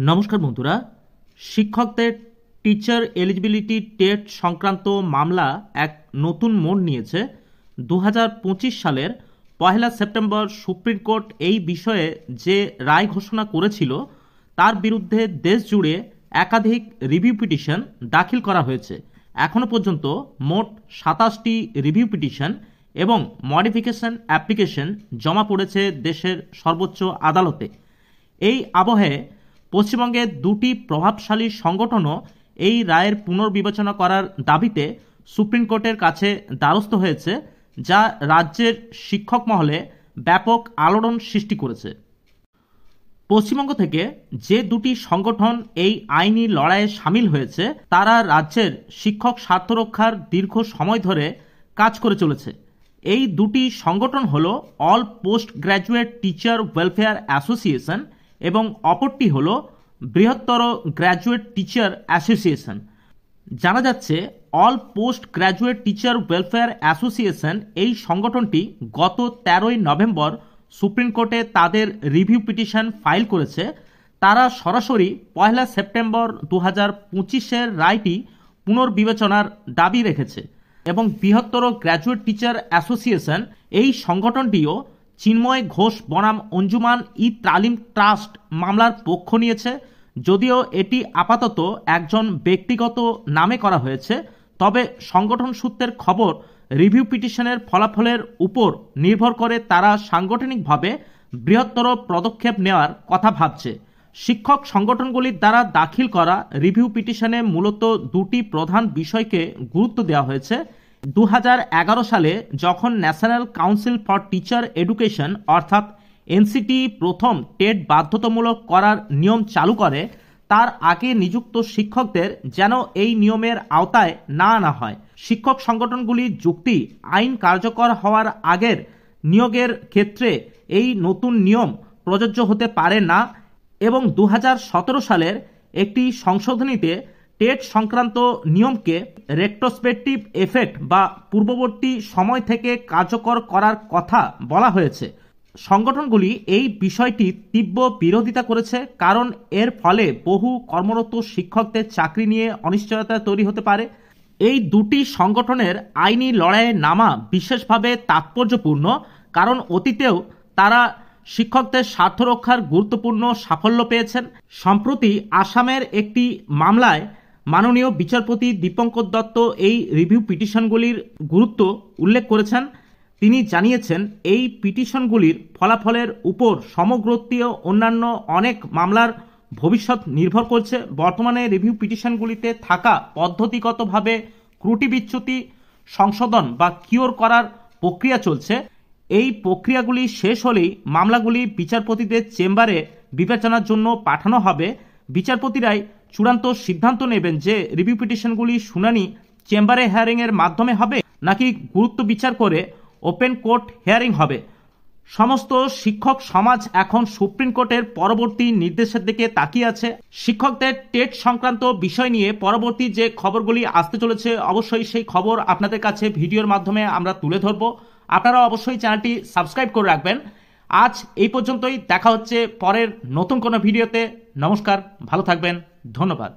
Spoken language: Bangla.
নমস্কার বন্ধুরা, শিক্ষকদের টিচার এলিজিবিলিটি টেট সংক্রান্ত মামলা এক নতুন মোড় নিয়েছে। 2025 সালের 1 সেপ্টেম্বর সুপ্রিম কোর্ট এই বিষয়ে যে রায় ঘোষণা করেছিল তার বিরুদ্ধে দেশ জুড়ে একাধিক রিভিউ পিটিশন দাখিল করা হয়েছে। এখনও পর্যন্ত মোট 27টি রিভিউ পিটিশন এবং মডিফিকেশন অ্যাপ্লিকেশন জমা পড়েছে দেশের সর্বোচ্চ আদালতে। এই আবহে পশ্চিমবঙ্গের দুটি প্রভাবশালী সংগঠনও এই রায়ের পুনর্বিবেচনা করার দাবিতে সুপ্রিম কোর্টের কাছে দ্বারস্থ হয়েছে, যা রাজ্যের শিক্ষক মহলে ব্যাপক আলোড়ন সৃষ্টি করেছে। পশ্চিমবঙ্গ থেকে যে দুটি সংগঠন এই আইনি লড়াইয়ে সামিল হয়েছে তারা রাজ্যের শিক্ষক স্বার্থ রক্ষার দীর্ঘ সময় ধরে কাজ করে চলেছে। এই দুটি সংগঠন হল all post graduate teacher welfare association এবং অপরটি হল বৃহত্তর গ্র্যাজুয়েট টিচার অ্যাসোসিয়েশন। জানা যাচ্ছে all post graduate teacher welfare association এই সংগঠনটি গত 13ই নভেম্বর সুপ্রিম কোর্টে তাদের রিভিউ পিটিশন ফাইল করেছে। তারা সরাসরি 1 সেপ্টেম্বর 2025-এর রায়টি পুনর্বিবেচনার দাবি রেখেছে এবং বৃহত্তর গ্র্যাজুয়েট টিচার অ্যাসোসিয়েশন এই সংগঠনটিও চিন্ময় ঘোষ বনাম অঞ্জুমান ই তালিম ট্রাস্ট মামলার পক্ষ নিয়েছে। যদিও এটি আপাতত একজন ব্যক্তিগত নামে করা হয়েছে, তবে সংগঠন সূত্রের খবর রিভিউ পিটিশনের ফলাফলের উপর নির্ভর করে তারা সাংগঠনিকভাবে বৃহত্তর পদক্ষেপ নেওয়ার কথা ভাবছে। শিক্ষক সংগঠনগুলির দ্বারা দাখিল করা রিভিউ পিটিশনে মূলত দুটি প্রধান বিষয়কে গুরুত্ব দেওয়া হয়েছে। 2011 সালে যখন national council for teacher education অর্থাৎ এনসিটি প্রথম টেট বাধ্যতামূলক করার নিয়ম চালু করে, তার আগে নিযুক্ত শিক্ষকদের যেন এই নিয়মের আওতায় না আনা হয়। শিক্ষক সংগঠনগুলির যুক্তি, আইন কার্যকর হওয়ার আগের নিয়োগের ক্ষেত্রে এই নতুন নিয়ম প্রযোজ্য হতে পারে না এবং 2017 সালের একটি সংশোধনীতে টেট সংক্রান্ত নিয়মকে রেট্রোস্পেক্টিভ এফেক্ট বা পূর্ববর্তী সময় থেকে কার্যকর করার কথা বলা হয়েছে। সংগঠনগুলি এই বিষয়টি তীব্র বিরোধিতা করেছে, কারণ এর ফলে বহু কর্মরত শিক্ষকদের চাকরি নিয়ে অনিশ্চয়তা তৈরি হতে পারে। এই দুটি সংগঠনের আইনি লড়াইয়ে নামা বিশেষভাবে তাৎপর্যপূর্ণ, কারণ অতীতেও তারা শিক্ষকদের স্বার্থ রক্ষার গুরুত্বপূর্ণ সাফল্য পেয়েছেন। সম্প্রতি আসামের একটি মামলায় মাননীয় বিচারপতি দীপঙ্কর দত্ত এই রিভিউ পিটিশনগুলির গুরুত্ব উল্লেখ করেছেন। তিনি জানিয়েছেন এই পিটিশনগুলির ফলাফলের উপর সমগ্রতীয় অন্যান্য অনেক মামলার ভবিষ্যৎ নির্ভর করছে। বর্তমানে রিভিউ পিটিশনগুলিতে থাকা পদ্ধতিগতভাবে ত্রুটি বিচ্যুতি সংশোধন বা কিওর করার প্রক্রিয়া চলছে। এই প্রক্রিয়াগুলি শেষ হলেই মামলাগুলি বিচারপতিদের চেম্বারে বিবেচনার জন্য পাঠানো হবে। বিচারপতিরাই চূড়ান্ত সিদ্ধান্ত নেবেন যে রিভিউ পিটিশনগুলি শুনানি চেম্বারে হিয়ারিংয়ের মাধ্যমে হবে নাকি গুরুত্ব বিচার করে ওপেন কোর্ট হিয়ারিং হবে। সমস্ত শিক্ষক সমাজ এখন সুপ্রিম কোর্টের পরবর্তী নির্দেশের দিকে তাকিয়ে আছে। শিক্ষকদের টেট সংক্রান্ত বিষয় নিয়ে পরবর্তী যে খবরগুলি আসতে চলেছে অবশ্যই সেই খবর আপনাদের কাছে ভিডিওর মাধ্যমে আমরা তুলে ধরব। আপনারা অবশ্যই চ্যানেলটি সাবস্ক্রাইব করে রাখবেন। আজ এই পর্যন্তই, দেখা হচ্ছে পরের নতুন কোনো ভিডিওতে। নমস্কার, ভালো থাকবেন, ধন্যবাদ।